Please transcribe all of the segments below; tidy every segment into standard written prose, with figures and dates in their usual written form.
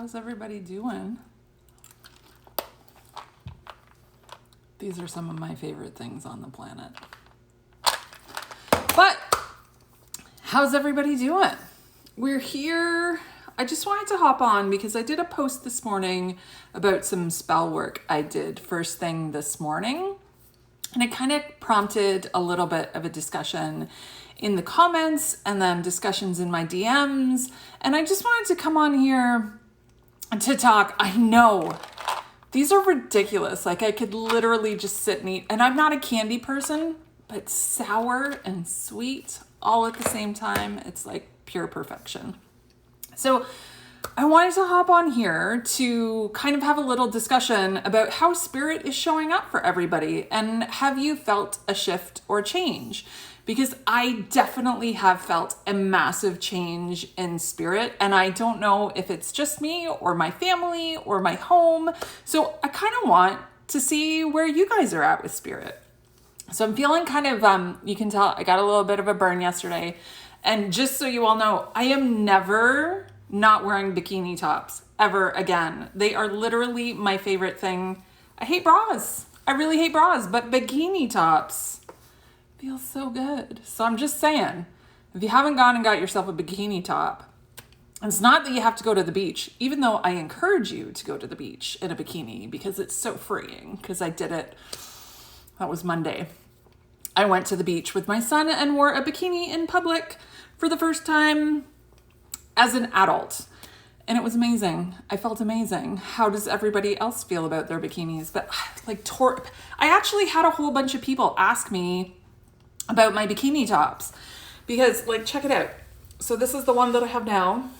How's everybody doing? These are some of my favorite things on the planet. But how's everybody doing? We're here. I just wanted to hop on because I did a post this morning about some spell work I did first thing this morning. And it kind of prompted a little bit of a discussion in the comments and then discussions in my DMs. And I just wanted to come on here to talk. I know these are ridiculous. Like I could literally just sit and eat. And I'm not a candy person, but sour and sweet all at the same time. It's like pure perfection. So I wanted to hop on here to kind of have a little discussion about how spirit is showing up for everybody. And have you felt a shift or change? Because I definitely have felt a massive change in spirit. And I don't know if it's just me or my family or my home. So I kind of want to see where you guys are at with spirit. So I'm feeling kind of, you can tell I got a little bit of a burn yesterday. And just so you all know, I am never not wearing bikini tops ever again. They are literally my favorite thing. I hate bras. I really hate bras, but bikini tops feel so good. So I'm just saying, if you haven't gone and got yourself a bikini top, it's not that you have to go to the beach, even though I encourage you to go to the beach in a bikini because it's so freeing, because I did it. That was Monday. I went to the beach with my son and wore a bikini in public for the first time as an adult. And it was amazing. I felt amazing. How does everybody else feel about their bikinis? But like I actually had a whole bunch of people ask me about my bikini tops because like, check it out. So this is the one that I have now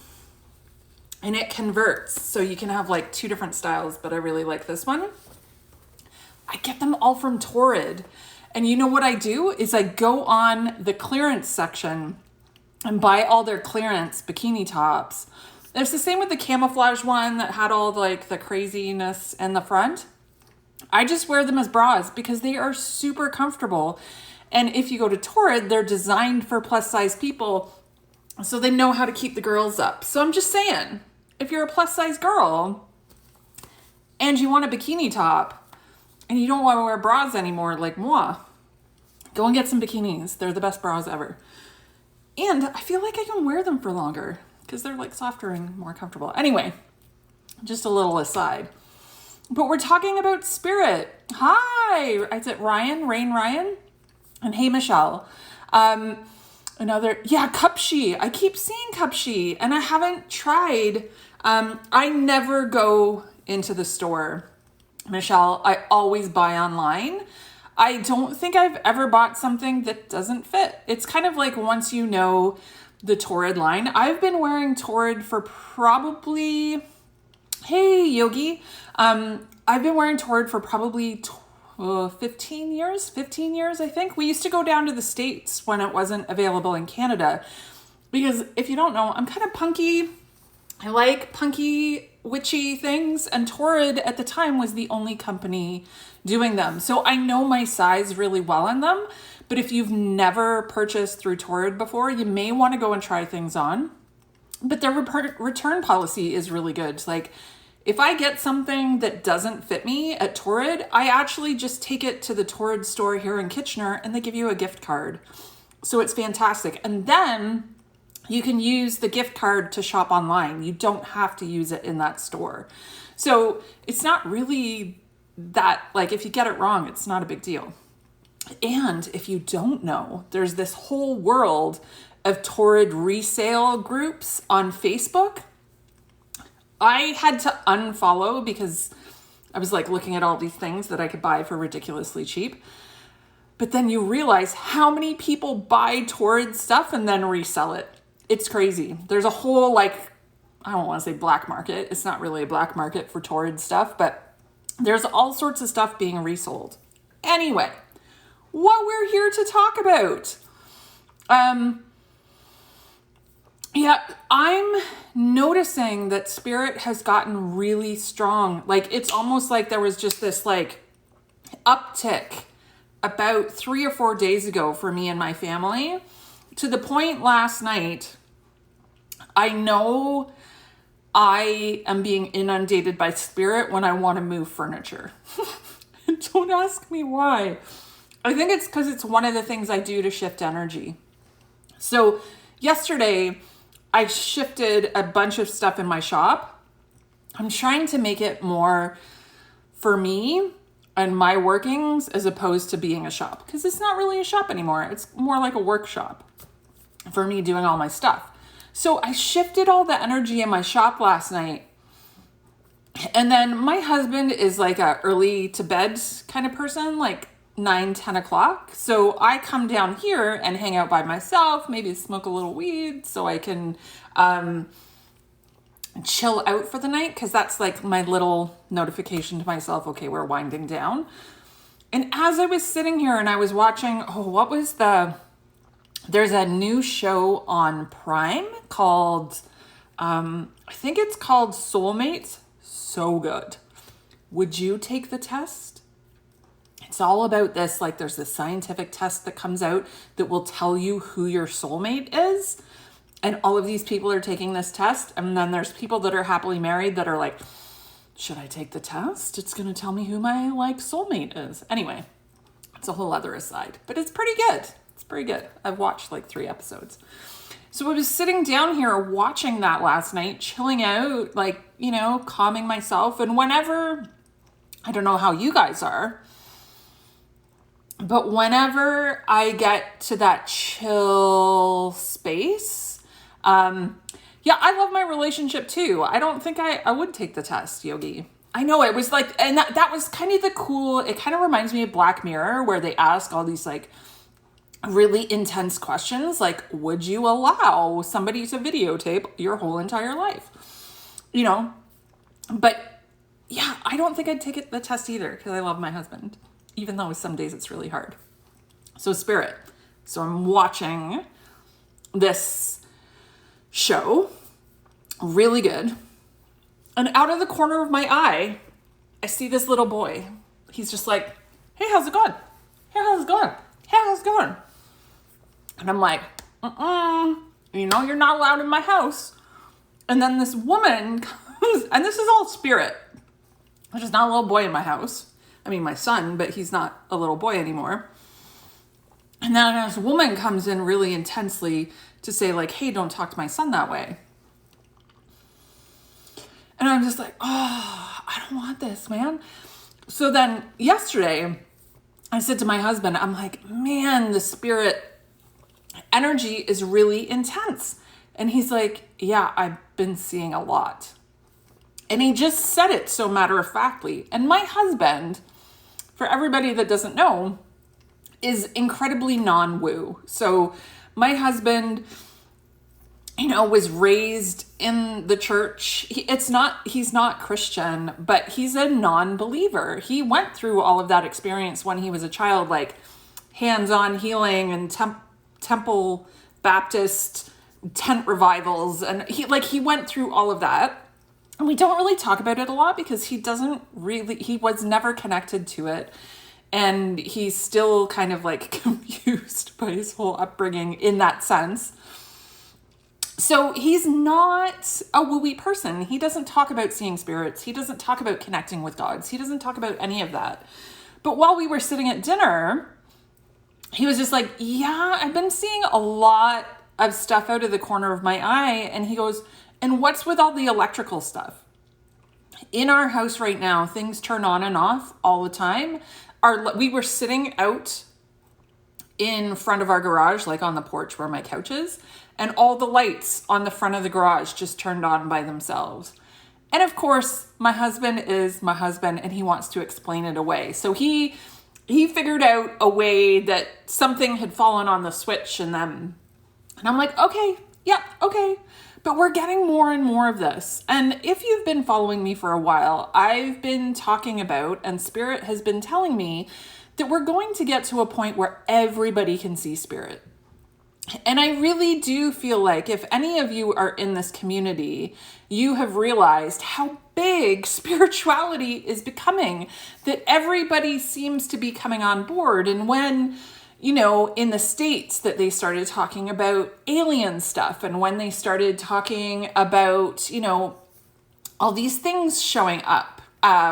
and it converts. So you can have like two different styles, but I really like this one. I get them all from Torrid. And you know what I do is I go on the clearance section and buy all their clearance bikini tops. And it's the same with the camouflage one that had all like the craziness in the front. I just wear them as bras because they are super comfortable. And if you go to Torrid, they're designed for plus size people. So they know how to keep the girls up. So I'm just saying, if you're a plus size girl and you want a bikini top and you don't want to wear bras anymore like moi, go and get some bikinis. They're the best bras ever. And I feel like I can wear them for longer because they're like softer and more comfortable. Anyway, just a little aside. But we're talking about spirit. Hi, is it Ryan? Ryan? And hey, Michelle. Cupshe. I keep seeing Cupshe and I haven't tried. I never go into the store, Michelle. I always buy online. I don't think I've ever bought something that doesn't fit. It's kind of like once you know the Torrid line. I've been wearing Torrid for probably, hey Yogi, I've been wearing Torrid for probably 15 years, I think. We used to go down to the States when it wasn't available in Canada. Because if you don't know, I'm kind of punky. I like punky, witchy things. And Torrid at the time was the only company doing them. So I know my size really well in them. But if you've never purchased through Torrid before, you may want to go and try things on. But their return policy is really good. Like, if I get something that doesn't fit me at Torrid, I actually just take it to the Torrid store here in Kitchener and they give you a gift card. So it's fantastic. And then you can use the gift card to shop online. You don't have to use it in that store. So it's not really that, like, if you get it wrong, it's not a big deal. And if you don't know, there's this whole world of Torrid resale groups on Facebook. I had to unfollow because I was like looking at all these things that I could buy for ridiculously cheap. But then you realize how many people buy Torrid stuff and then resell it. It's crazy. There's a whole, like, I don't want to say black market. It's not really a black market for Torrid stuff, but there's all sorts of stuff being resold. Anyway, what we're here to talk about. I'm noticing that spirit has gotten really strong. Like, it's almost like there was just this like uptick about 3 or 4 days ago for me and my family, to the point last night, I know I am being inundated by spirit when I want to move furniture. Don't ask me why. I think it's because it's one of the things I do to shift energy. So yesterday, I shifted a bunch of stuff in my shop. I'm trying to make it more for me and my workings as opposed to being a shop, because it's not really a shop anymore. It's more like a workshop for me doing all my stuff. So I shifted all the energy in my shop last night. And then my husband is like a early to bed kind of person, like 9-10 o'clock. So I come down here and hang out by myself, maybe smoke a little weed so I can chill out for the night, because that's like my little notification to myself, okay, we're winding down. And as I was sitting here and I was watching, there's a new show on Prime called, I think it's called Soulmates. So good. Would you take the test? It's all about this, like there's this scientific test that comes out that will tell you who your soulmate is. And all of these people are taking this test. And then there's people that are happily married that are like, should I take the test? It's going to tell me who my like soulmate is. Anyway, it's a whole other aside, but it's pretty good. It's pretty good. I've watched like 3 episodes. So I was sitting down here watching that last night, chilling out, like, you know, calming myself. And whenever, I don't know how you guys are, but whenever I get to that chill space, yeah, I love my relationship too. I don't think I would take the test, Yogi. I know it was like, and that was kind of the cool, it kind of reminds me of Black Mirror, where they ask all these like really intense questions, like, would you allow somebody to videotape your whole entire life? You know, but yeah, I don't think I'd take the test either, because I love my husband, even though some days it's really hard. So spirit. So I'm watching this show, really good. And out of the corner of my eye, I see this little boy. He's just like, hey, how's it going? Hey, how's it going? Hey, how's it going? And I'm like, you know, you're not allowed in my house. And then this woman comes, and this is all spirit. There's just not a little boy in my house. I mean, my son, but he's not a little boy anymore. And then this woman comes in really intensely to say like, hey, don't talk to my son that way. And I'm just like, oh, I don't want this, man. So then yesterday, I said to my husband, I'm like, man, the spirit energy is really intense. And he's like, yeah, I've been seeing a lot. And he just said it so matter-of-factly. And my husband, for everybody that doesn't know, is incredibly non-woo. So my husband, you know, was raised in the church. He's not Christian, but he's a non-believer. He went through all of that experience when he was a child, like hands-on healing and temple Baptist tent revivals. And he went through all of that. And we don't really talk about it a lot because he was never connected to it. And he's still kind of like confused by his whole upbringing in that sense. So he's not a woo-wee person. He doesn't talk about seeing spirits. He doesn't talk about connecting with gods. He doesn't talk about any of that. But while we were sitting at dinner, he was just like, yeah, I've been seeing a lot of stuff out of the corner of my eye. And he goes, and what's with all the electrical stuff? In our house right now, things turn on and off all the time. We were sitting out in front of our garage, like on the porch where my couch is, and all the lights on the front of the garage just turned on by themselves. And of course, my husband is my husband and he wants to explain it away. So he figured out a way that something had fallen on the switch and I'm like, okay, yeah, okay. But we're getting more and more of this. And if you've been following me for a while, I've been talking about, and Spirit has been telling me, that we're going to get to a point where everybody can see Spirit. And I really do feel like if any of you are in this community, you have realized how big spirituality is becoming, that everybody seems to be coming on board. And when, you know, in the States that they started talking about alien stuff, and when they started talking about, you know, all these things showing up,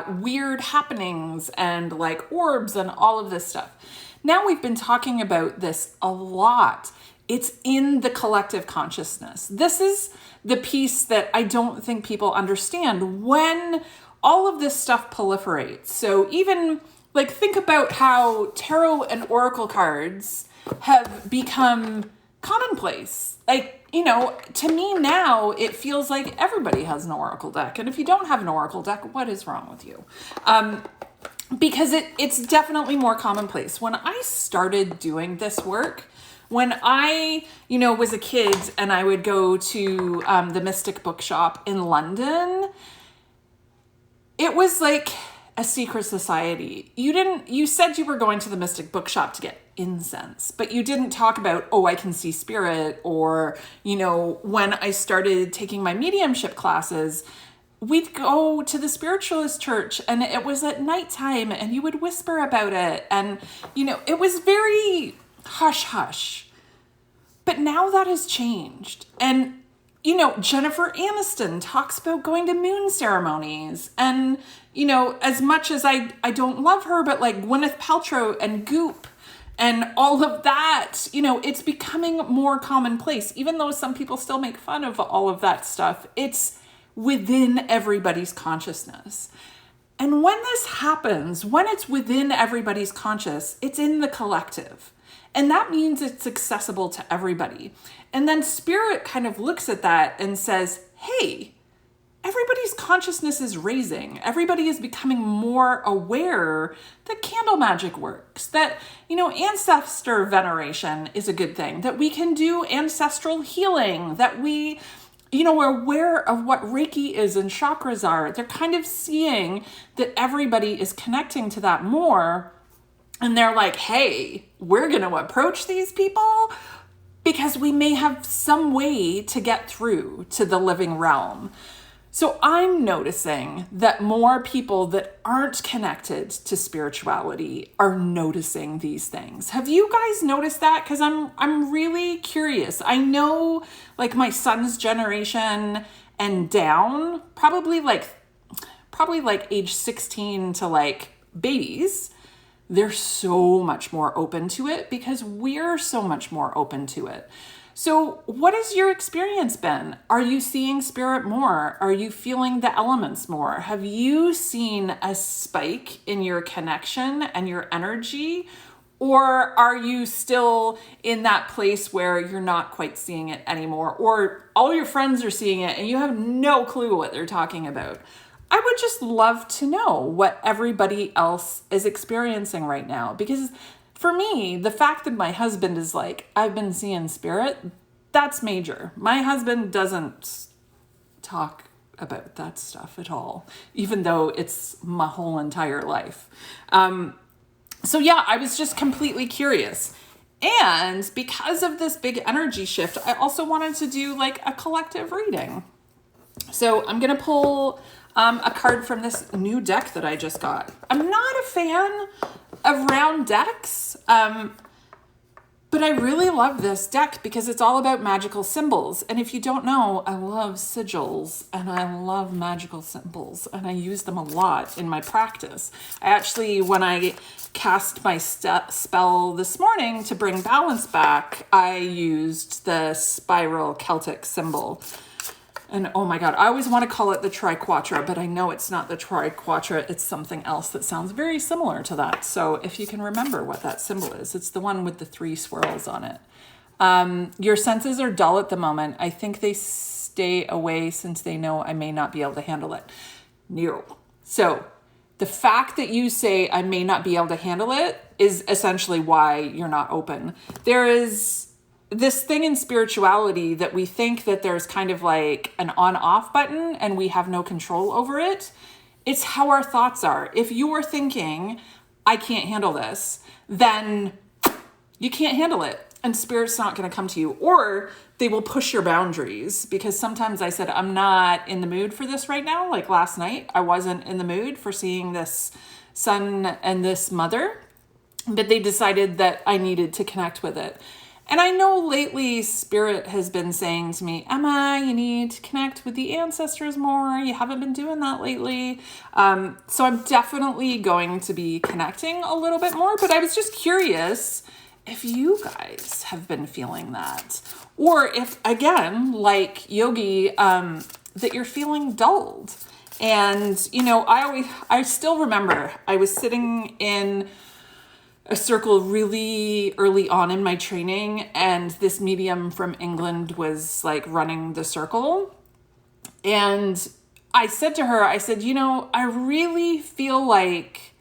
weird happenings and like orbs and all of this stuff. Now we've been talking about this a lot. It's in the collective consciousness. This is the piece that I don't think people understand when all of this stuff proliferates. So even like think about how tarot and oracle cards have become commonplace. Like, you know, to me now, it feels like everybody has an oracle deck. And if you don't have an oracle deck, what is wrong with you? Because it's definitely more commonplace. When I started doing this work, when I, you know, was a kid and I would go to the Mystic Bookshop in London, it was like a secret society. You said you were going to the Mystic Bookshop to get incense, but you didn't talk about, oh, I can see spirit, or, you know, when I started taking my mediumship classes, we'd go to the spiritualist church and it was at nighttime and you would whisper about it. And, you know, it was very hush hush. But now that has changed. And, you know, Jennifer Aniston talks about going to moon ceremonies. And, you know, as much as I don't love her, but like Gwyneth Paltrow and Goop and all of that, you know, it's becoming more commonplace. Even though some people still make fun of all of that stuff, it's within everybody's consciousness. And when this happens, when it's within everybody's conscious, it's in the collective. And that means it's accessible to everybody. And then spirit kind of looks at that and says, hey, everybody's consciousness is raising. Everybody is becoming more aware that candle magic works, that, you know, ancestor veneration is a good thing, that we can do ancestral healing, that we, you know, we're aware of what Reiki is and chakras are. They're kind of seeing that everybody is connecting to that more. And they're like, hey, we're going to approach these people because we may have some way to get through to the living realm. So I'm noticing that more people that aren't connected to spirituality are noticing these things. Have you guys noticed that? Because I'm really curious. I know like my son's generation and down, probably like age 16 to like babies, they're so much more open to it because we're so much more open to it. So what has your experience been? Are you seeing spirit more? Are you feeling the elements more? Have you seen a spike in your connection and your energy? Or are you still in that place where you're not quite seeing it anymore? Or all your friends are seeing it and you have no clue what they're talking about? I would just love to know what everybody else is experiencing right now. Because for me, the fact that my husband is like, I've been seeing spirit, that's major. My husband doesn't talk about that stuff at all, even though it's my whole entire life. So yeah, I was just completely curious. And because of this big energy shift, I also wanted to do like a collective reading. So I'm going to pull a card from this new deck that I just got. I'm not a fan of round decks, but I really love this deck because it's all about magical symbols. And if you don't know, I love sigils and I love magical symbols and I use them a lot in my practice. I actually, when I cast my spell this morning to bring balance back, I used the spiral Celtic symbol. And oh my God, I always want to call it the triquetra, but I know it's not the triquetra. It's something else that sounds very similar to that. So if you can remember what that symbol is, it's the one with the 3 swirls on it. Your senses are dull at the moment. I think they stay away since they know I may not be able to handle it. No. So the fact that you say I may not be able to handle it is essentially why you're not open. There is this thing in spirituality that we think that there's kind of like an on-off button and we have no control over it. It's how our thoughts are. If you're thinking, I can't handle this, then you can't handle it. And spirit's not going to come to you. Or they will push your boundaries. Because sometimes I said, I'm not in the mood for this right now. Like last night, I wasn't in the mood for seeing this son and this mother. But they decided that I needed to connect with it. And I know lately Spirit has been saying to me, Emma, you need to connect with the ancestors more. You haven't been doing that lately. So I'm definitely going to be connecting a little bit more. But I was just curious if you guys have been feeling that. Or if, again, like Yogi, that you're feeling dulled. And, you know, I still remember I was sitting in a circle really early on in my training, and this medium from England was like running the circle. And I said to her, I said, you know, I really feel like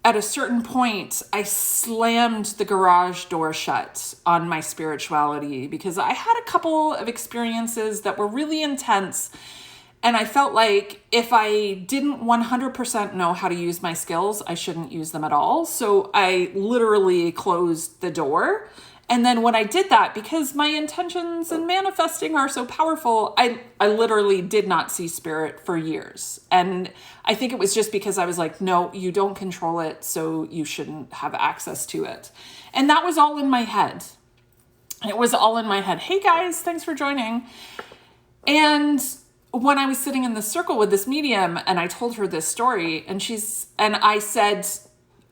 at a certain point, I slammed the garage door shut on my spirituality because I had a couple of experiences that were really intense. And I felt like if I didn't 100% know how to use my skills, I shouldn't use them at all. So I literally closed the door. And then when I did that, because my intentions and manifesting are so powerful, I literally did not see Spirit for years. And I think it was just because I was like, no, you don't control it, so you shouldn't have access to it. And that was all in my head. It was all in my head. Hey guys, thanks for joining. And when I was sitting in the circle with this medium and I told her this story and I said,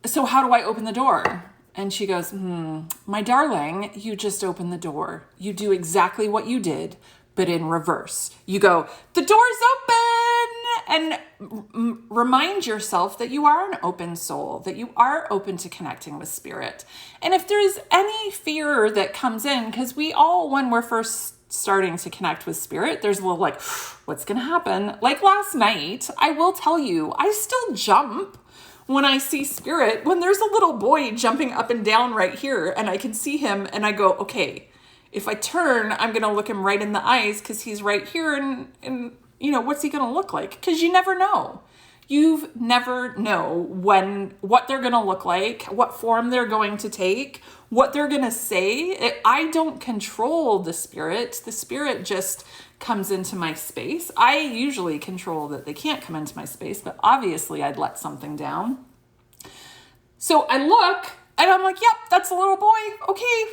so how do I open the door? And she goes, my darling, you just open the door. You do exactly what you did, but in reverse. You go, the door's open, and remind yourself that you are an open soul, that you are open to connecting with Spirit. And if there's any fear that comes in, because we all, when we're first starting to connect with Spirit, there's a little like, what's going to happen? Like last night, I will tell you, I still jump when I see Spirit, when there's a little boy jumping up and down right here and I can see him and I go, okay, if I turn, I'm going to look him right in the eyes because he's right here and you know, what's he going to look like? Because you never know. You never know what they're going to look like, what form they're going to take, what they're going to say. I don't control the Spirit. The Spirit just comes into my space. I usually control that they can't come into my space, but obviously I'd let something down. So I look and I'm like, yep, that's a little boy. Okay.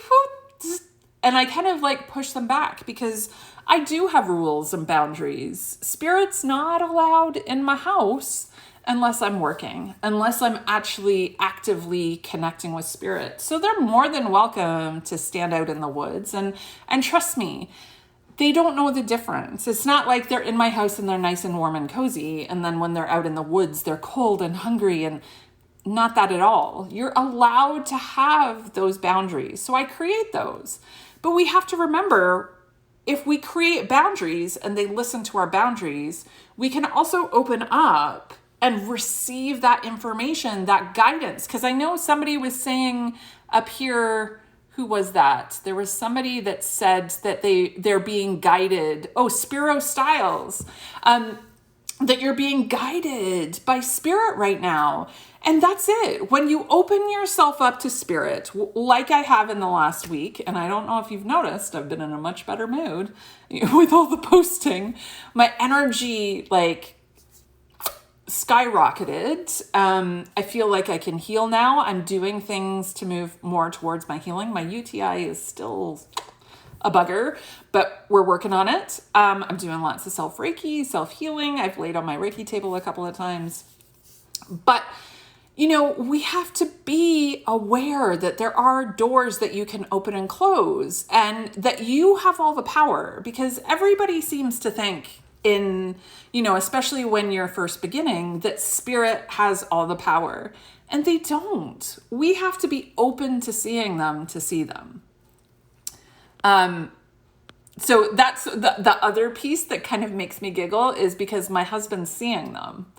And I kind of like push them back because I do have rules and boundaries. Spirit's not allowed in my house unless I'm working, unless I'm actually actively connecting with Spirit. So they're more than welcome to stand out in the woods. And trust me, they don't know the difference. It's not like they're in my house and they're nice and warm and cozy. And then when they're out in the woods, they're cold and hungry, and not that at all. You're allowed to have those boundaries. So I create those. But we have to remember, if we create boundaries and they listen to our boundaries, we can also open up and receive that information, that guidance. Because I know somebody was saying up here, who was that? There was somebody that said that they're being guided. Oh, Spiro Styles. That you're being guided by Spirit right now. And that's it. When you open yourself up to Spirit, like I have in the last week, and I don't know if you've noticed, I've been in a much better mood with all the posting. My energy like skyrocketed. I feel like I can heal now. I'm doing things to move more towards my healing. My UTI is still a bugger, but we're working on it. I'm doing lots of self-Reiki, self-healing. I've laid on my Reiki table a couple of times. But, you know, we have to be aware that there are doors that you can open and close and that you have all the power, because everybody seems to think in, you know, especially when you're first beginning, that Spirit has all the power, and they don't. We have to be open to seeing them to see them. So that's the other piece that kind of makes me giggle, is because my husband's seeing them.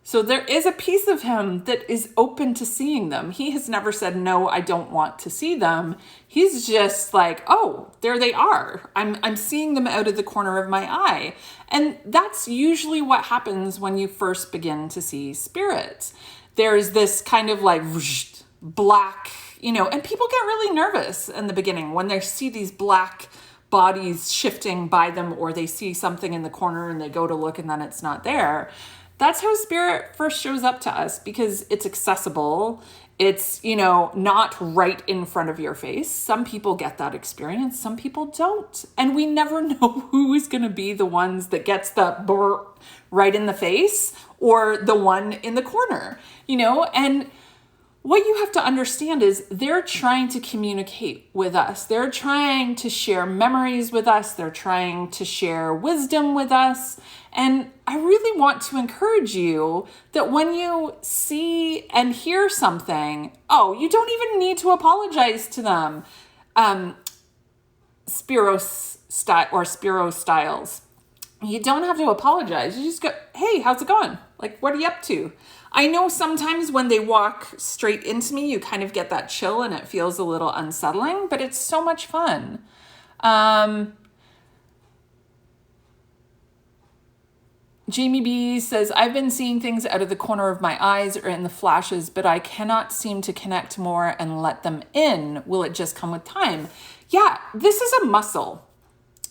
So there is a piece of him that is open to seeing them. He has never said, no, I don't want to see them. He's just like, oh, there they are. I'm seeing them out of the corner of my eye. And that's usually what happens when you first begin to see Spirit. There's this kind of like black, you know, and people get really nervous in the beginning when they see these black bodies shifting by them, or they see something in the corner and they go to look and then it's not there. That's how Spirit first shows up to us, because it's accessible. It's, not right in front of your face. Some people get that experience. Some people don't. And we never know who is going to be the ones that gets the brr right in the face or the one in the corner, and what you have to understand is they're trying to communicate with us. They're trying to share memories with us. They're trying to share wisdom with us. And I really want to encourage you that when you see and hear something, you don't even need to apologize to them. Spiro Styles. You don't have to apologize. You just go, hey, how's it going? Like, what are you up to? I know sometimes when they walk straight into me, you kind of get that chill and it feels a little unsettling, but it's so much fun. Jamie B says, I've been seeing things out of the corner of my eyes or in the flashes, but I cannot seem to connect more and let them in. Will it just come with time? Yeah, this is a muscle.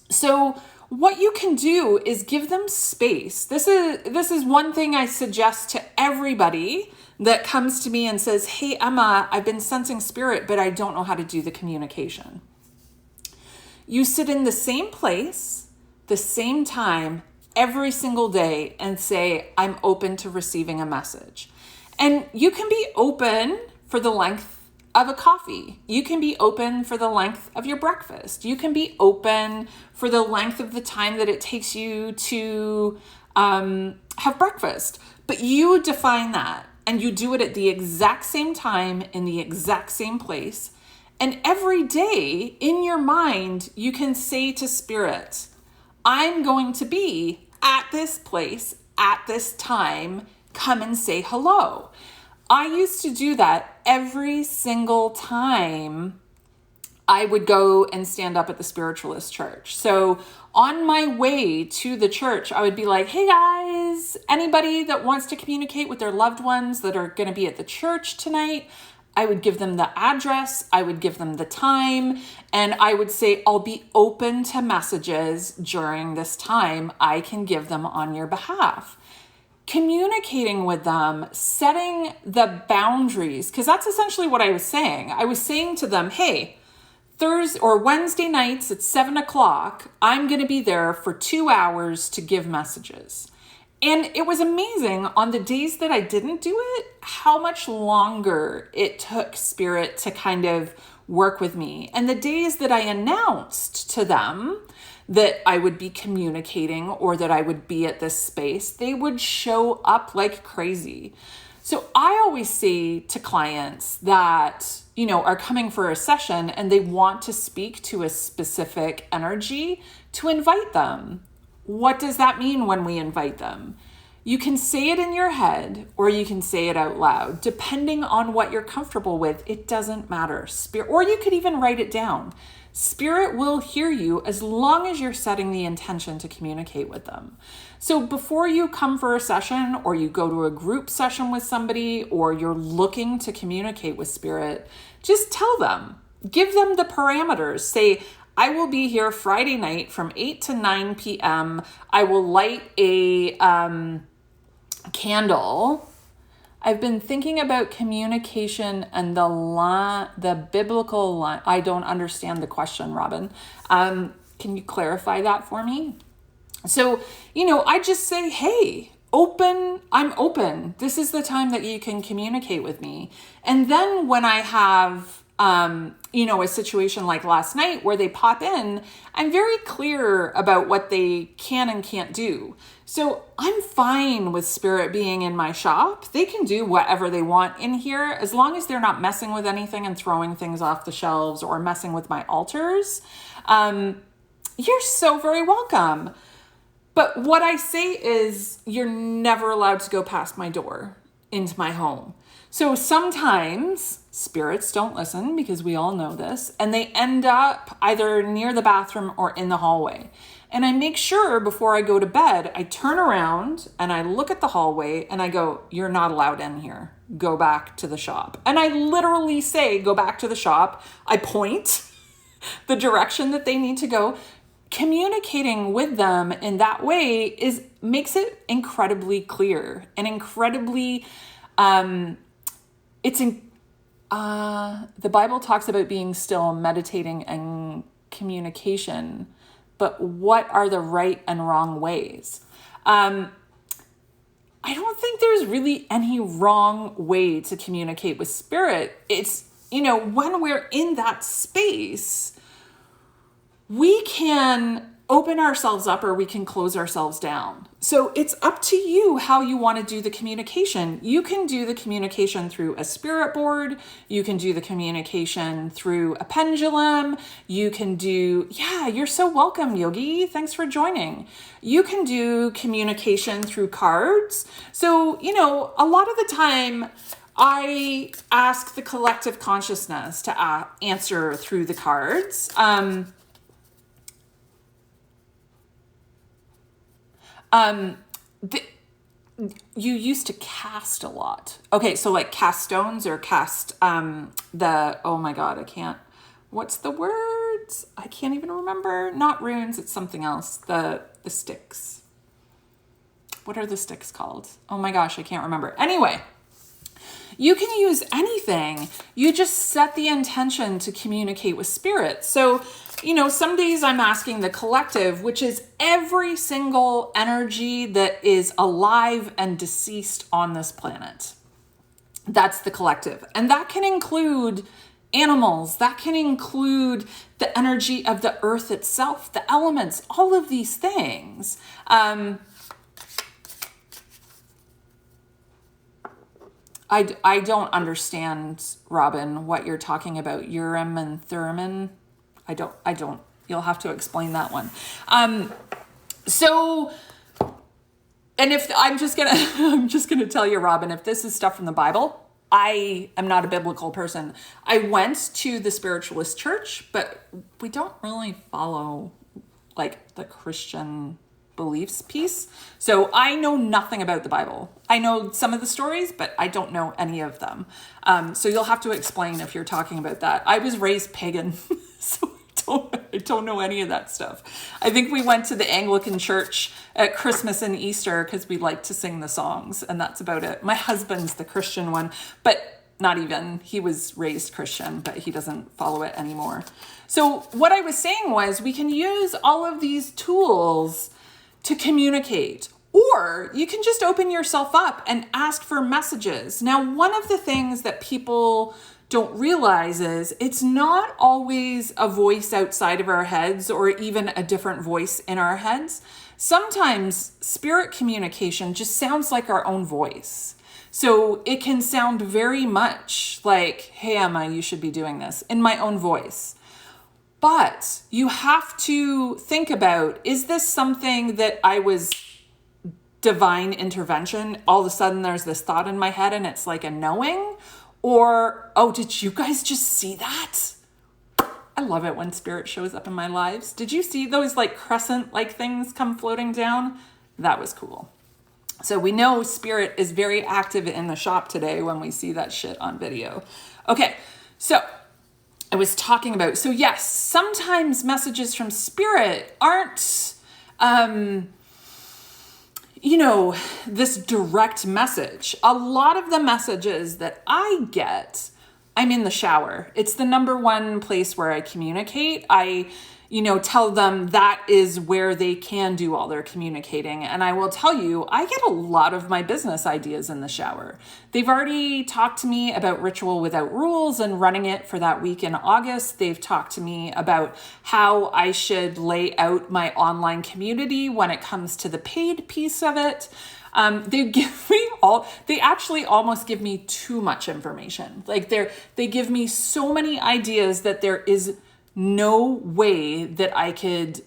So what you can do is give them space. This is one thing I suggest to everybody that comes to me and says, hey, Emma, I've been sensing spirit, but I don't know how to do the communication. You sit in the same place, the same time, every single day and say, I'm open to receiving a message. And you can be open for the length of a coffee. You can be open for the length of your breakfast. You can be open for the length of the time that it takes you to have breakfast. But you define that and you do it at the exact same time in the exact same place. And every day in your mind, you can say to spirit, I'm going to be at this place at this time. Come and say hello. I used to do that every single time I would go and stand up at the spiritualist church. So on my way to the church, I would be like, hey guys, anybody that wants to communicate with their loved ones that are going to be at the church tonight, I would give them the address, I would give them the time, and I would say, I'll be open to messages during this time. I can give them on your behalf. Communicating with them, setting the boundaries, because that's essentially what I was saying. I was saying to them, hey, Thursday or Wednesday nights at 7:00, I'm going to be there for 2 hours to give messages. And it was amazing on the days that I didn't do it, how much longer it took spirit to kind of work with me. And the days that I announced to them that I would be communicating or that I would be at this space, they would show up like crazy. So I always say to clients that, are coming for a session and they want to speak to a specific energy, to invite them. What does that mean when we invite them? You can say it in your head or you can say it out loud, depending on what you're comfortable with. It doesn't matter. Or you could even write it down. Spirit will hear you as long as you're setting the intention to communicate with them. So before you come for a session or you go to a group session with somebody or you're looking to communicate with spirit, just tell them, give them the parameters. Say, I will be here Friday night from 8 to 9 p.m. I will light a candle. I've been thinking about communication and the biblical line. I don't understand the question, Robin. Can you clarify that for me? So, I just say, hey, I'm open. This is the time that you can communicate with me. And then when I have, a situation like last night where they pop in, I'm very clear about what they can and can't do. So I'm fine with spirit being in my shop. They can do whatever they want in here as long as they're not messing with anything and throwing things off the shelves or messing with my altars. You're so very welcome. But what I say is you're never allowed to go past my door into my home. So sometimes spirits don't listen because we all know this, and they end up either near the bathroom or in the hallway. And I make sure before I go to bed, I turn around and I look at the hallway and I go, you're not allowed in here. Go back to the shop. And I literally say, go back to the shop. I point the direction that they need to go. Communicating with them in that way makes it incredibly clear and incredibly, The Bible talks about being still, meditating, and communication, but what are the right and wrong ways? I don't think there's really any wrong way to communicate with spirit. It's, when we're in that space, we can open ourselves up or we can close ourselves down. So it's up to you how you want to do the communication. You can do the communication through a spirit board. You can do the communication through a pendulum. You can do, you're so welcome, Yogi. Thanks for joining. You can do communication through cards. So, a lot of the time I ask the collective consciousness to answer through the cards. You used to cast a lot. Okay, so like cast stones or cast oh my God, what's the words? I can't even remember. Not runes, it's something else. The sticks. What are the sticks called? Oh my gosh, I can't remember. Anyway, you can use anything. You just set the intention to communicate with spirit. So, some days I'm asking the collective, which is every single energy that is alive and deceased on this planet. That's the collective. And that can include animals. That can include the energy of the earth itself, the elements, all of these things. I don't understand, Robin, what you're talking about. Urim and Thummim. I don't. You'll have to explain that one. So, and if I'm just gonna tell you, Robin, if this is stuff from the Bible, I am not a biblical person. I went to the spiritualist church, but we don't really follow like the Christian beliefs piece. So I know nothing about the Bible. I know some of the stories, but I don't know any of them. So you'll have to explain if you're talking about that. I was raised pagan, so I don't know any of that stuff. I think we went to the Anglican church at Christmas and Easter because we like to sing the songs, and that's about it. My husband's the Christian one, but not even. He was raised Christian, but he doesn't follow it anymore. So what I was saying was we can use all of these tools to communicate, or you can just open yourself up and ask for messages. Now, one of the things that people don't realize is it's not always a voice outside of our heads or even a different voice in our heads. Sometimes spirit communication just sounds like our own voice. So it can sound very much like, hey, Emma, you should be doing this, in my own voice. But you have to think about, is this something that I was divine intervention? All of a sudden there's this thought in my head and it's like a knowing? Or, oh, did you guys just see that? I love it when spirit shows up in my lives. Did you see those like crescent like things come floating down? That was cool. So we know spirit is very active in the shop today when we see that shit on video. Okay, so I was talking about, so yes, sometimes messages from spirit aren't, this direct message. A lot of the messages that I get, I'm in the shower. It's the number one place where I communicate. I tell them that is where they can do all their communicating. And I will tell you, I get a lot of my business ideas in the shower. They've already talked to me about Ritual Without Rules and running it for that week in August. They've talked to me about how I should lay out my online community when it comes to the paid piece of it. They actually almost give me too much information. Like they give me so many ideas that there is no way that I could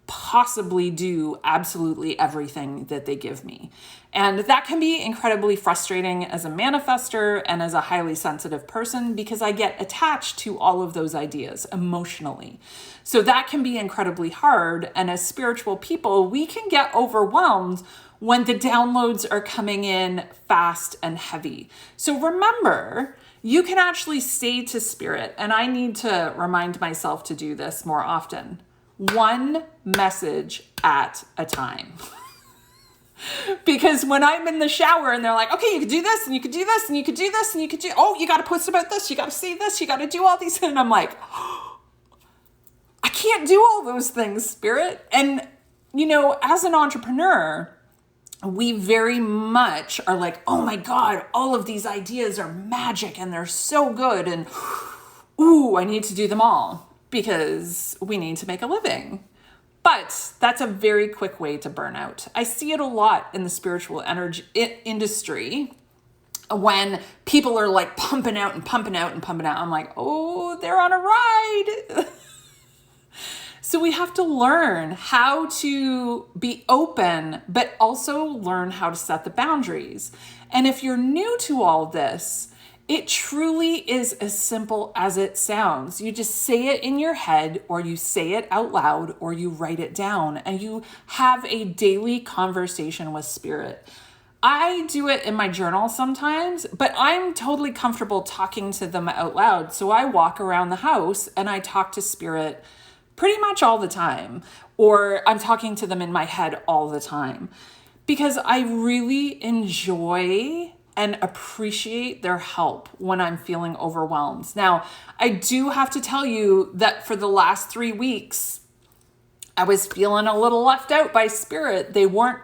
possibly do absolutely everything that they give me. And that can be incredibly frustrating as a manifester and as a highly sensitive person because I get attached to all of those ideas emotionally. So that can be incredibly hard. And as spiritual people, we can get overwhelmed when the downloads are coming in fast and heavy. So remember, you can actually say to spirit, and I need to remind myself to do this more often, one message at a time. Because when I'm in the shower and they're like, okay, you could do this and you could do this and you could do this and you could do, oh, you got to post about this, you got to say this, you got to do all these. And I'm like, I can't do all those things, Spirit. And, you know, as an entrepreneur, we very much are like, oh my God, all of these ideas are magic and they're so good. And, ooh, I need to do them all because we need to make a living. But that's a very quick way to burn out. I see it a lot in the spiritual energy industry when people are like pumping out and pumping out and pumping out. I'm like, oh, they're on a ride. So we have to learn how to be open, but also learn how to set the boundaries. And if you're new to all this, it truly is as simple as it sounds. You just say it in your head, or you say it out loud, or you write it down, and you have a daily conversation with Spirit. I do it in my journal sometimes, but I'm totally comfortable talking to them out loud. So I walk around the house and I talk to Spirit pretty much all the time, or I'm talking to them in my head all the time, because I really enjoy and appreciate their help when I'm feeling overwhelmed. Now, I do have to tell you that for the last 3 weeks, I was feeling a little left out by Spirit. They weren't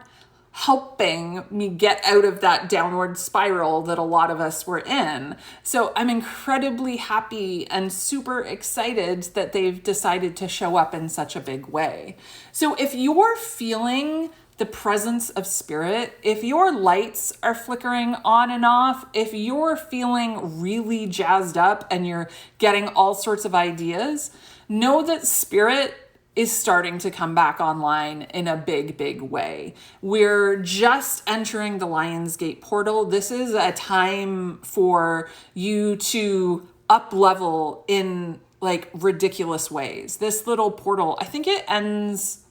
helping me get out of that downward spiral that a lot of us were in. So I'm incredibly happy and super excited that they've decided to show up in such a big way. So if you're feeling the presence of Spirit, if your lights are flickering on and off, if you're feeling really jazzed up and you're getting all sorts of ideas, know that Spirit is starting to come back online in a big, big way. We're just entering the Lionsgate portal. This is a time for you to up level in like ridiculous ways. This little portal, I think it ends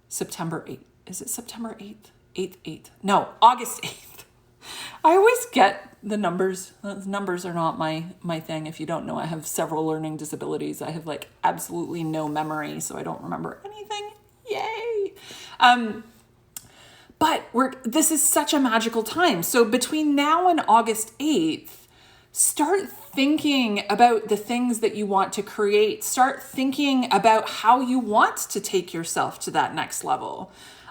September 8th. Is it September 8th? 8th. No, August 8th. I always get the numbers. The numbers are not my thing. If you don't know, I have several learning disabilities. I have like absolutely no memory, so I don't remember anything. Yay. But this is such a magical time. So between now and August 8th, start thinking about the things that you want to create. Start thinking about how you want to take yourself to that next level.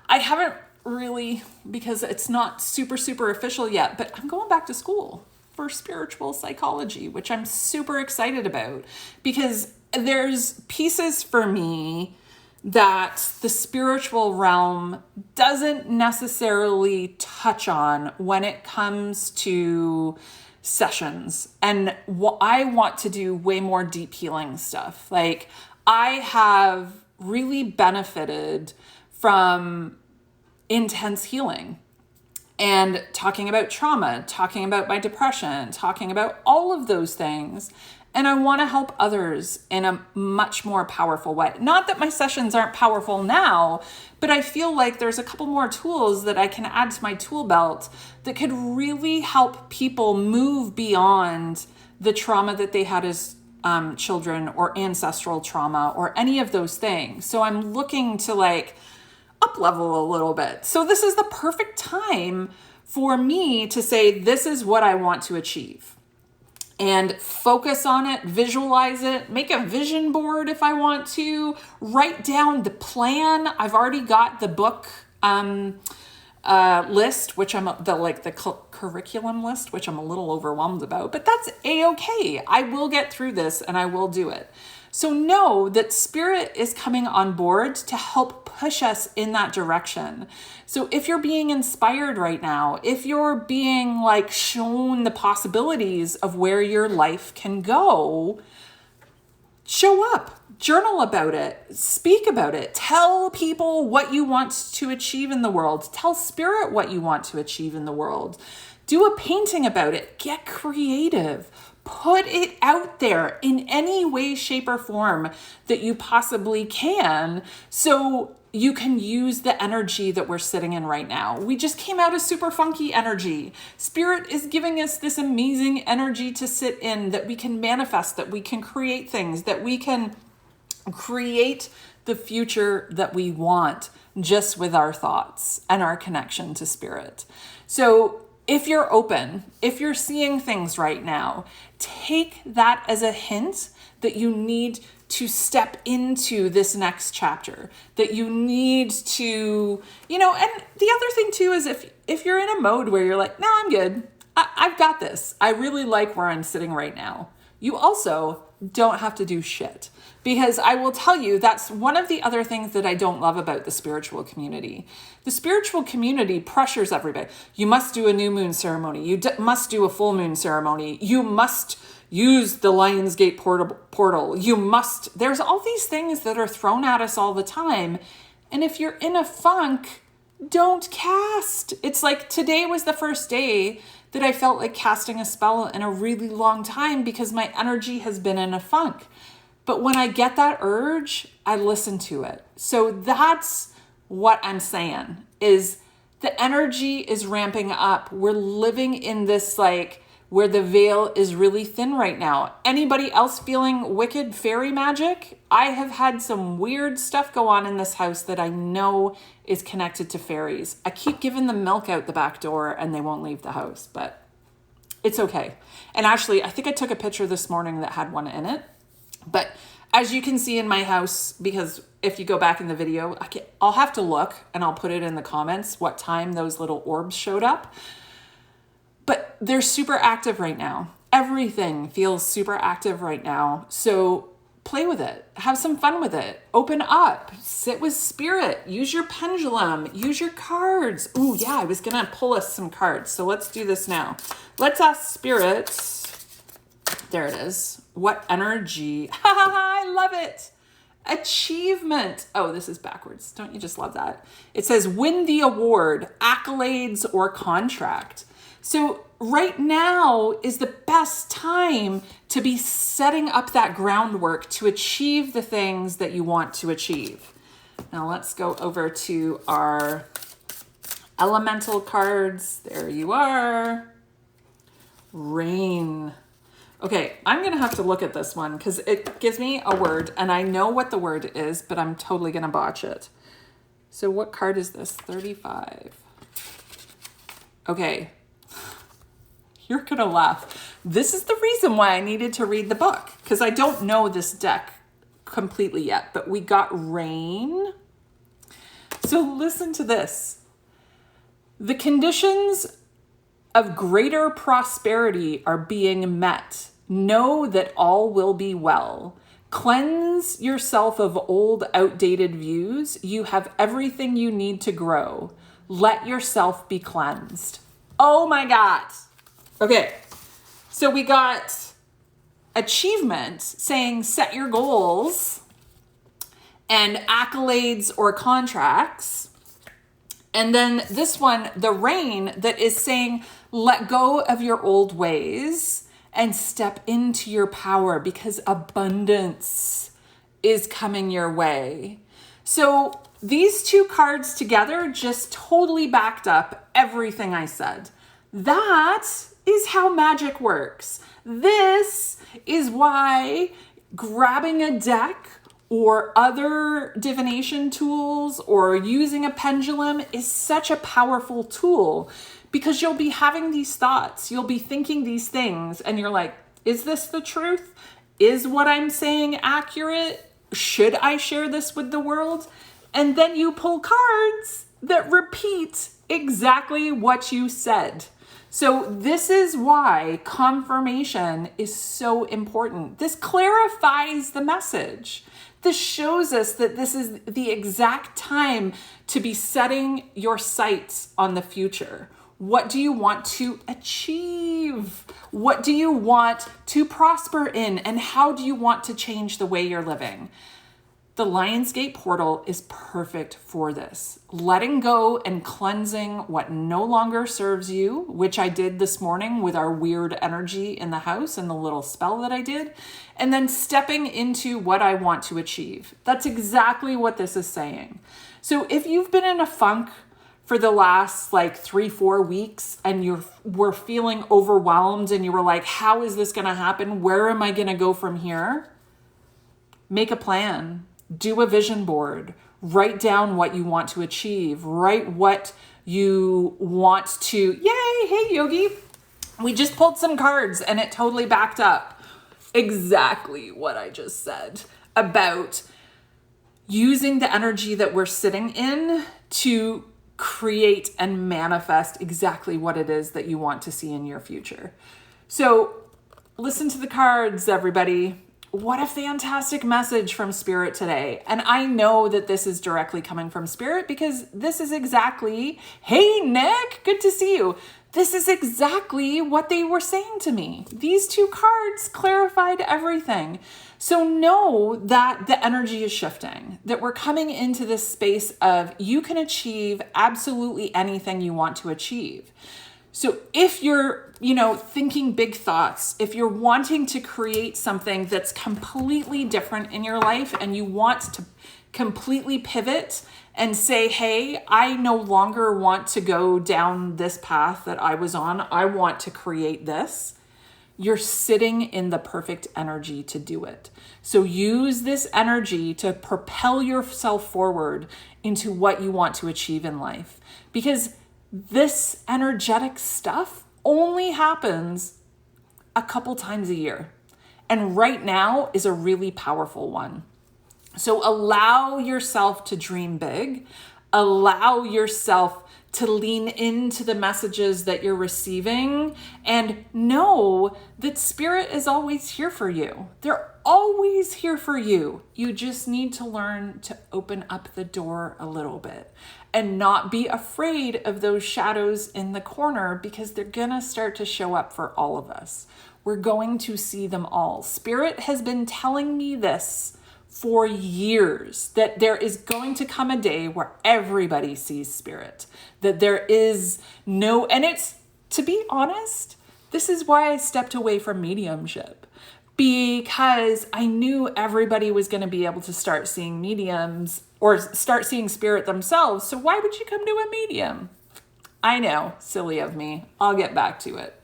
I haven't really, because it's not super official yet, but I'm going back to school for spiritual psychology, which I'm super excited about, because there's pieces for me that the spiritual realm doesn't necessarily touch on when it comes to sessions. And I want to do way more deep healing stuff. Like, I have really benefited from intense healing and talking about trauma, talking about my depression, talking about all of those things. And I want to help others in a much more powerful way. Not that my sessions aren't powerful now, but I feel like there's a couple more tools that I can add to my tool belt that could really help people move beyond the trauma that they had as children, or ancestral trauma, or any of those things. So I'm looking to like up level a little bit. So this is the perfect time for me to say, this is what I want to achieve, and focus on it, visualize it, make a vision board if I want to, write down the plan. I've already got the book list, which the curriculum list, which I'm a little overwhelmed about, but that's a-okay. I will get through this and I will do it. So know that Spirit is coming on board to help push us in that direction. So if you're being inspired right now, if you're being like shown the possibilities of where your life can go, show up, journal about it, speak about it, tell people what you want to achieve in the world, tell Spirit what you want to achieve in the world, do a painting about it, get creative. Put it out there in any way, shape, or form that you possibly can, so you can use the energy that we're sitting in right now. We just came out of super funky energy. Spirit is giving us this amazing energy to sit in, that we can manifest, that we can create things, that we can create the future that we want just with our thoughts and our connection to spirit. So if you're open, if you're seeing things right now, take that as a hint that you need to step into this next chapter, that you need to, and the other thing too is if you're in a mode where you're like, no, I'm good. I've got this. I really like where I'm sitting right now. You also don't have to do shit. Because I will tell you, that's one of the other things that I don't love about the spiritual community. The spiritual community pressures everybody. You must do a new moon ceremony. You must do a full moon ceremony. You must use the Lionsgate portal. There's all these things that are thrown at us all the time. And if you're in a funk, don't cast. It's like today was the first day that I felt like casting a spell in a really long time because my energy has been in a funk. But when I get that urge, I listen to it. So that's what I'm saying is the energy is ramping up. We're living in this where the veil is really thin right now. Anybody else feeling wicked fairy magic? I have had some weird stuff go on in this house that I know is connected to fairies. I keep giving them milk out the back door and they won't leave the house, but it's okay. And actually, I think I took a picture this morning that had one in it. But as you can see in my house, because if you go back in the video, I'll have to look and I'll put it in the comments what time those little orbs showed up. But they're super active right now. Everything feels super active right now. So play with it. Have some fun with it. Open up. Sit with spirit. Use your pendulum. Use your cards. Ooh, yeah, I was going to pull us some cards. So let's do this now. Let's ask spirit. There it is. What energy? I love it. Achievement. Oh, this is backwards. Don't you just love that? It says win the award, accolades, or contract. So right now is the best time to be setting up that groundwork to achieve the things that you want to achieve. Now let's go over to our elemental cards. There you are. Rain. Okay, I'm going to have to look at this one because it gives me a word and I know what the word is, but I'm totally going to botch it. So what card is this? 35. Okay. You're going to laugh. This is the reason why I needed to read the book because I don't know this deck completely yet, but we got rain. So listen to this. The conditions of greater prosperity are being met. Know that all will be well. Cleanse yourself of old, outdated views. You have everything you need to grow. Let yourself be cleansed. Oh my God. Okay, so we got achievement saying set your goals and accolades or contracts. And then this one, the rain, that is saying let go of your old ways and step into your power because abundance is coming your way. So these two cards together just totally backed up everything I said. That is how magic works. This is why grabbing a deck or other divination tools or using a pendulum is such a powerful tool because you'll be having these thoughts, you'll be thinking these things and you're like, is this the truth? Is what I'm saying accurate? Should I share this with the world? And then you pull cards that repeat exactly what you said. So this is why confirmation is so important. This clarifies the message. This shows us that this is the exact time to be setting your sights on the future. What do you want to achieve? What do you want to prosper in? And how do you want to change the way you're living? The Lionsgate portal is perfect for this. Letting go and cleansing what no longer serves you, which I did this morning with our weird energy in the house and the little spell that I did, and then stepping into what I want to achieve. That's exactly what this is saying. So if you've been in a funk for the last 3-4 weeks and you were feeling overwhelmed and you were like, how is this going to happen? Where am I going to go from here? Make a plan. do a vision board, write down what you want to achieve, write what you want to, yay, hey Yogi, we just pulled some cards and it totally backed up exactly what I just said about using the energy that we're sitting in to create and manifest exactly what it is that you want to see in your future. So listen to the cards, everybody. What a fantastic message from Spirit today. And I know that this is directly coming from Spirit because this is exactly, hey Nick, good to see you. This is exactly what they were saying to me. These two cards clarified everything. So know that the energy is shifting, that we're coming into this space of you can achieve absolutely anything you want to achieve. So if you're, thinking big thoughts, if you're wanting to create something that's completely different in your life and you want to completely pivot and say, hey, I no longer want to go down this path that I was on. I want to create this. You're sitting in the perfect energy to do it. So use this energy to propel yourself forward into what you want to achieve in life. Because this energetic stuff only happens a couple times a year. And right now is a really powerful one. So allow yourself to dream big. Allow yourself to lean into the messages that you're receiving and know that Spirit is always here for you. They're always here for you. You just need to learn to open up the door a little bit and not be afraid of those shadows in the corner because they're gonna start to show up for all of us. We're going to see them all. Spirit has been telling me this for years, that there is going to come a day where everybody sees Spirit, that there is no, and it's, to be honest, this is why I stepped away from mediumship, because I knew everybody was going to be able to start seeing mediums or start seeing Spirit themselves. So why would you come to a medium? I know, silly of me. I'll get back to it.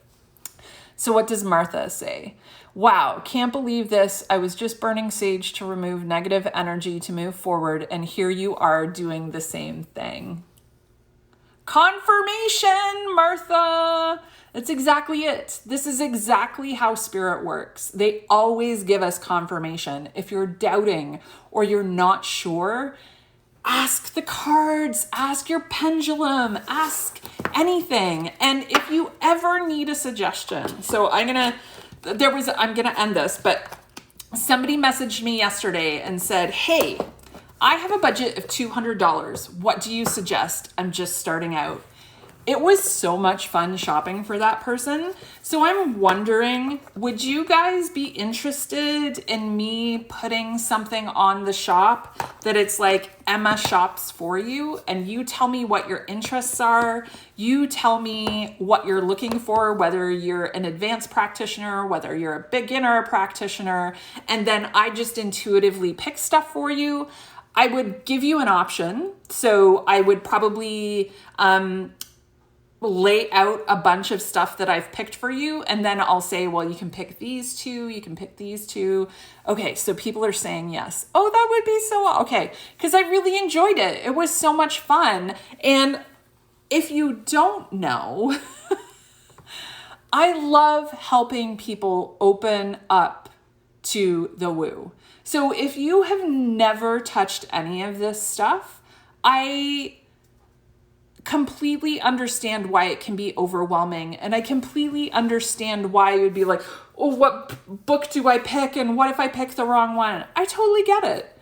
So what does Martha say? Wow, can't believe this. I was just burning sage to remove negative energy to move forward, and here you are doing the same thing. Confirmation, Martha. That's exactly it. This is exactly how Spirit works. They always give us confirmation. If you're doubting or you're not sure, ask the cards, ask your pendulum, ask anything. And if you ever need a suggestion, so I'm going to end this, but somebody messaged me yesterday and said, hey, I have a budget of $200. What do you suggest? I'm just starting out. It was so much fun shopping for that person. So I'm wondering, would you guys be interested in me putting something on the shop that it's like Emma shops for you, and you tell me what your interests are. You tell me what you're looking for, whether you're an advanced practitioner, whether you're a beginner practitioner, and then I just intuitively pick stuff for you. I would give you an option. So I would probably lay out a bunch of stuff that I've picked for you. And then I'll say, well, you can pick these two. You can pick these two. Okay. So people are saying yes. Oh, that would be so, okay. Cause I really enjoyed it. It was so much fun. And if you don't know, I love helping people open up to the woo. So if you have never touched any of this stuff, I completely understand why it can be overwhelming. And I completely understand why you would be like, oh, what book do I pick? And what if I pick the wrong one? I totally get it.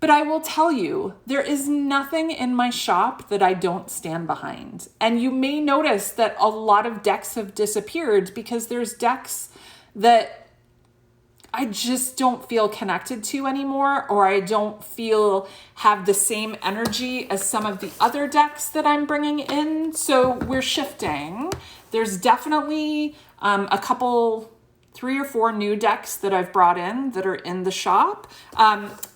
But I will tell you, there is nothing in my shop that I don't stand behind. And you may notice that a lot of decks have disappeared because there's decks that I just don't feel connected to anymore, or I don't feel have the same energy as some of the other decks that I'm bringing in. So we're shifting. There's definitely a couple, 3 or 4 new decks that I've brought in that are in the shop.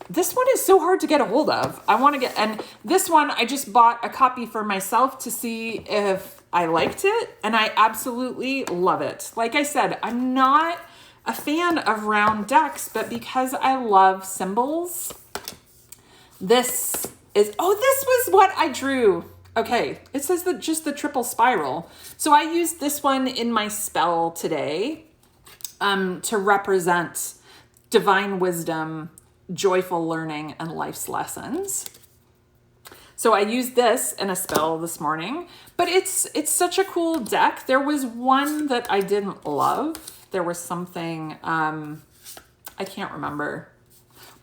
This one is so hard to get a hold of. And this one, I just bought a copy for myself to see if I liked it, and I absolutely love it. Like I said, I'm not a fan of round decks, but because I love symbols, This is, oh, this was what I drew. Okay, it says that just the triple spiral. So I used this one in my spell today to represent divine wisdom, joyful learning, and life's lessons. So I used this in a spell this morning, but it's such a cool deck. There was one that I didn't love. There was something, I can't remember,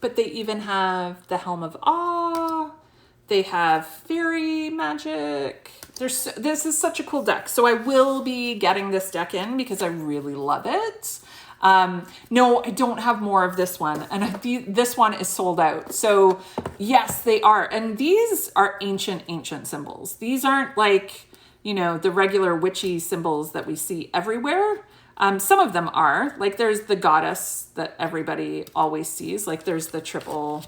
but they even have the Helm of Awe. They have fairy magic. This is such a cool deck. So I will be getting this deck in because I really love it. No, I don't have more of this one. And this one is sold out. So yes, they are. And these are ancient symbols. These aren't like, the regular witchy symbols that we see everywhere. Some of them are. Like there's the goddess that everybody always sees. Like there's the triple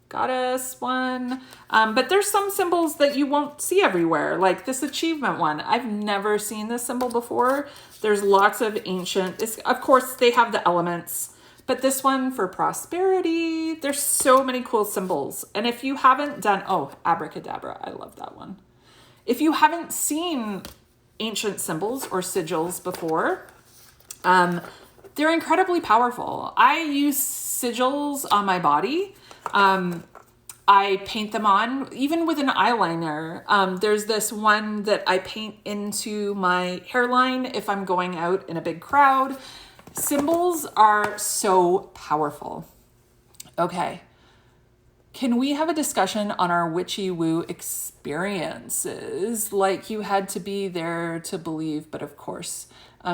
goddess one. But there's some symbols that you won't see everywhere, like this achievement one. I've never seen this symbol before. There's lots of ancient, of course they have the elements, but this one for prosperity, there's so many cool symbols. And if you haven't done, abracadabra, I love that one. If you haven't seen ancient symbols or sigils before, they're incredibly powerful. I use sigils on my body. I paint them on, even with an eyeliner. There's this one that I paint into my hairline if I'm going out in a big crowd. Symbols are so powerful. Okay. Can we have a discussion on our witchy woo experiences? Like you had to be there to believe, but of course,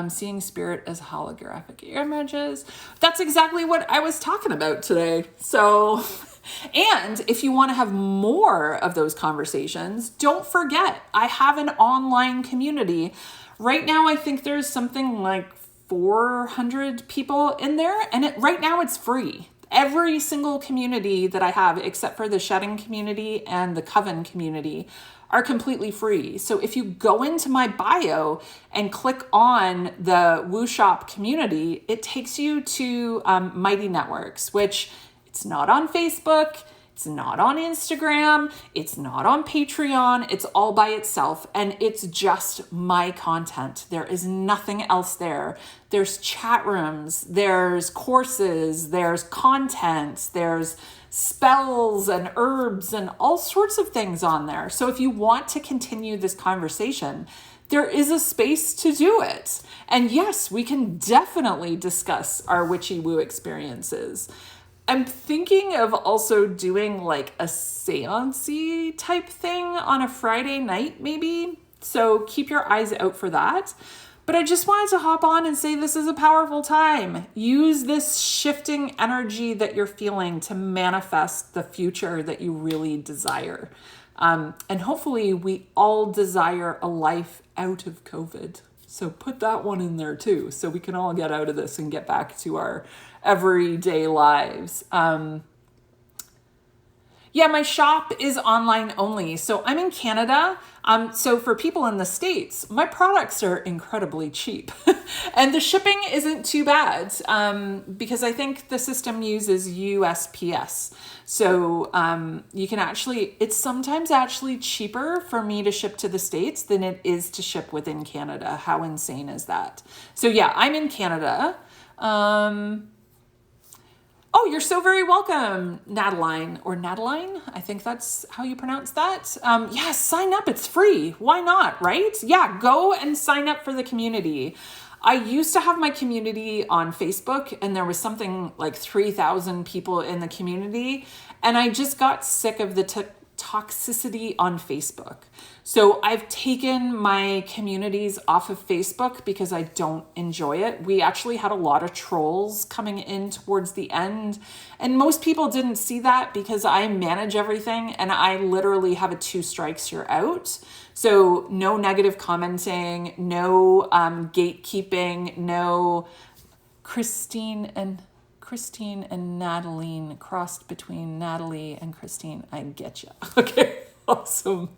seeing spirit as holographic images. That's exactly what I was talking about today. So, and if you want to have more of those conversations, don't forget, I have an online community. Right now, I think there's something like 400 people in there, and right now it's free. Every single community that I have, except for the shedding community and the coven community, are completely free. So if you go into my bio and click on the Woo Shop community, it takes you to Mighty Networks, which it's not on Facebook, it's not on Instagram, it's not on Patreon, it's all by itself, and it's just my content. There is nothing else there. There's chat rooms, there's courses, there's content, there's spells and herbs and all sorts of things on there. So if you want to continue this conversation, there is a space to do it. And yes, we can definitely discuss our witchy woo experiences. I'm thinking of also doing like a seance-y type thing on a Friday night, maybe. So keep your eyes out for that. But I just wanted to hop on and say this is a powerful time. Use this shifting energy that you're feeling to manifest the future that you really desire. And hopefully we all desire a life out of COVID. So put that one in there too, so we can all get out of this and get back to our everyday lives. Yeah, my shop is online only. So I'm in Canada. So for people in the States, my products are incredibly cheap. And the shipping isn't too bad because I think the system uses USPS. So you can it's sometimes actually cheaper for me to ship to the States than it is to ship within Canada. How insane is that? So yeah, I'm in Canada. Oh, you're so very welcome, Nataline, or Nataline. I think that's how you pronounce that. Yeah, sign up. It's free. Why not, right? Yeah, go and sign up for the community. I used to have my community on Facebook, and there was something like 3,000 people in the community, and I just got sick of the toxicity on Facebook. So I've taken my communities off of Facebook because I don't enjoy it. We actually had a lot of trolls coming in towards the end, and most people didn't see that because I manage everything and I literally have a 2 strikes, you're out. So no negative commenting, no gatekeeping, no Christine and Nataline crossed between Natalie and Christine. I get you. Okay. Awesome.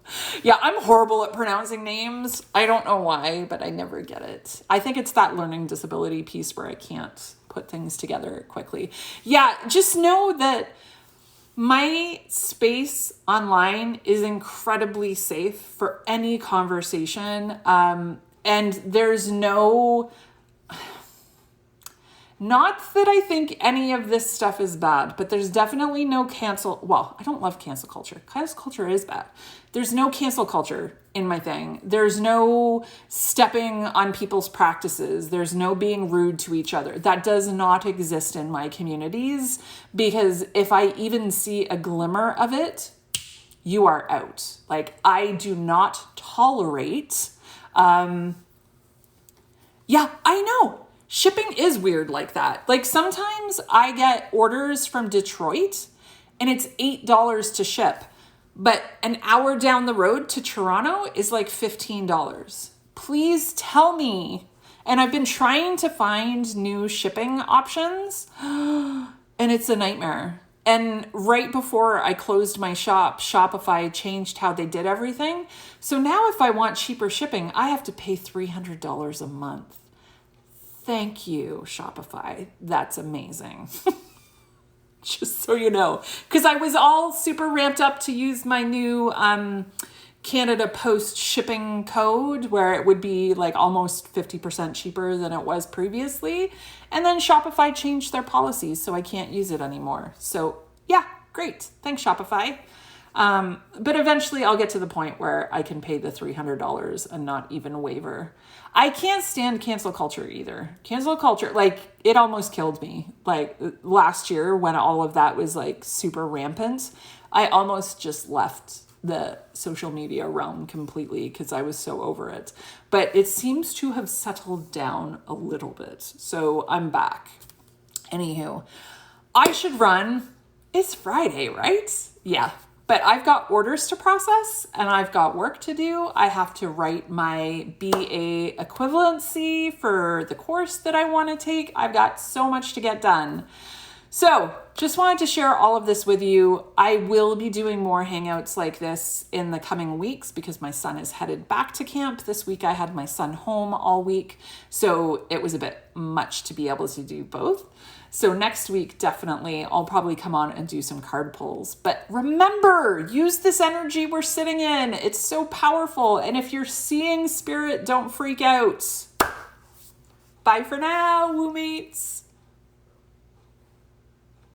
Yeah, I'm horrible at pronouncing names. I don't know why, but I never get it. I think it's that learning disability piece where I can't put things together quickly. Yeah, just know that My space online is incredibly safe for any conversation. And there's no, not that I think any of this stuff is bad, but there's definitely no cancel. Well, I don't love cancel culture. Cancel culture is bad. There's no cancel culture in my thing. There's no stepping on people's practices. There's no being rude to each other. That does not exist in my communities, because if I even see a glimmer of it, you are out. Like, I do not tolerate, yeah, I know. Shipping is weird like that. Like, sometimes I get orders from Detroit and it's $8 to ship, but an hour down the road to Toronto is like $15. Please tell me. And I've been trying to find new shipping options and it's a nightmare. And right before I closed my shop, Shopify changed how they did everything. So now if I want cheaper shipping, I have to pay $300 a month. Thank you, Shopify. That's amazing. Just so you know. Because I was all super ramped up to use my new Canada Post shipping code, where it would be like almost 50% cheaper than it was previously. And then Shopify changed their policies, so I can't use it anymore. So yeah, great. Thanks, Shopify. But eventually I'll get to the point where I can pay the $300 and not even waver. I can't stand cancel culture either. Cancel culture, like, it almost killed me. Like, last year when all of that was like super rampant, I almost just left the social media realm completely because I was so over it. But it seems to have settled down a little bit. So I'm back. Anywho, I should run. It's Friday, right? Yeah. But I've got orders to process and I've got work to do. I have to write my BA equivalency for the course that I want to take. I've got so much to get done. So just wanted to share all of this with you. I will be doing more hangouts like this in the coming weeks because my son is headed back to camp. This week I had my son home all week, so it was a bit much to be able to do both. So next week, definitely, I'll probably come on and do some card pulls. But remember, use this energy we're sitting in. It's so powerful. And if you're seeing spirit, don't freak out. Bye for now, woo mates.